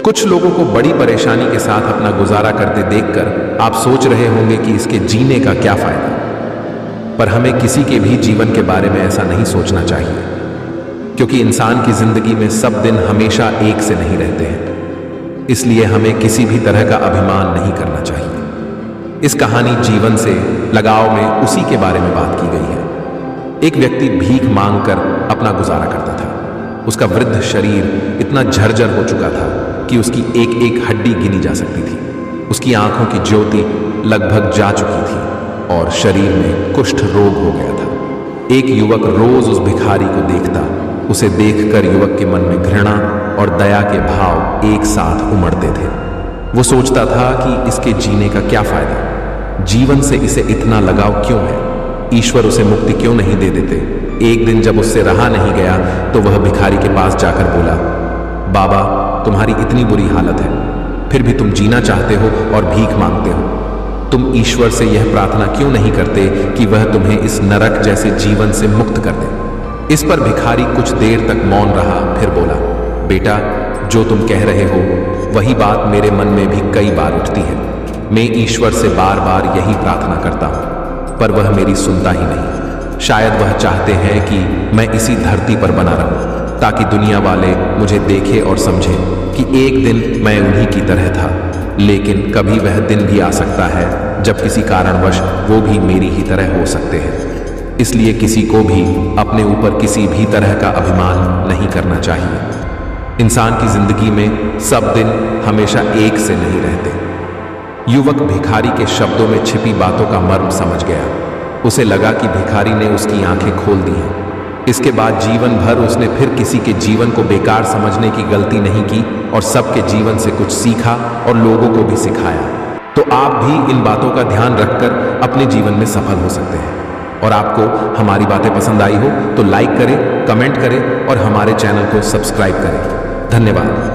कुछ लोगों को बड़ी परेशानी के साथ अपना गुजारा करते देखकर आप सोच रहे होंगे कि इसके जीने का क्या फायदा। पर हमें किसी के भी जीवन के बारे में ऐसा नहीं सोचना चाहिए, क्योंकि इंसान की जिंदगी में सब दिन हमेशा एक से नहीं रहते हैं। इसलिए हमें किसी भी तरह का अभिमान नहीं करना चाहिए। इस कहानी जीवन से लगाव में उसी के बारे में बात की गई है। एक व्यक्ति भीख मांगकर अपना गुजारा करता था। उसका वृद्ध शरीर इतना झरझर हो चुका था कि उसकी एक एक हड्डी गिनी जा सकती थी। उसकी आंखों की ज्योति लगभग जा चुकी थी और शरीर में कुष्ठ रोग हो गया था। एक युवक रोज उस भिखारी को देखता। उसे देखकर युवक के मन में घृणा और दया के भाव एक साथ उमड़ते थे। वो सोचता था कि इसके जीने का क्या फायदा, जीवन से इसे इतना लगाव क्यों है, ईश्वर उसे मुक्ति क्यों नहीं दे देते। एक दिन जब उससे रहा नहीं गया तो वह भिखारी के पास जाकर बोला, बाबा, तुम्हारी इतनी बुरी हालत है, फिर भी तुम जीना चाहते हो और भीख मांगते हो। तुम ईश्वर से यह प्रार्थना क्यों नहीं करते कि वह तुम्हें इस नरक जैसे जीवन से मुक्त कर दे। इस पर भिखारी कुछ देर तक मौन रहा, फिर बोला, बेटा, जो तुम कह रहे हो वही बात मेरे मन में भी कई बार उठती है। मैं ईश्वर से बार बार यही प्रार्थना करता हूं, पर वह मेरी सुनता ही नहीं। शायद वह चाहते हैं कि मैं इसी धरती पर बना रहूं, ताकि दुनिया वाले मुझे देखें और समझें कि एक दिन मैं उन्हीं की तरह था। लेकिन कभी वह दिन भी आ सकता है जब किसी कारणवश वो भी मेरी ही तरह हो सकते हैं। इसलिए किसी को भी अपने ऊपर किसी भी तरह का अभिमान नहीं करना चाहिए। इंसान की जिंदगी में सब दिन हमेशा एक से नहीं रहते। युवक भिखारी के शब्दों में छिपी बातों का मर्म समझ गया। उसे लगा कि भिखारी ने उसकी आंखें खोल दी हैं। इसके बाद जीवन भर उसने फिर किसी के जीवन को बेकार समझने की गलती नहीं की और सबके जीवन से कुछ सीखा और लोगों को भी सिखाया। तो आप भी इन बातों का ध्यान रखकर अपने जीवन में सफल हो सकते हैं। और आपको हमारी बातें पसंद आई हो तो लाइक करें, कमेंट करें और हमारे चैनल को सब्सक्राइब करें। धन्यवाद।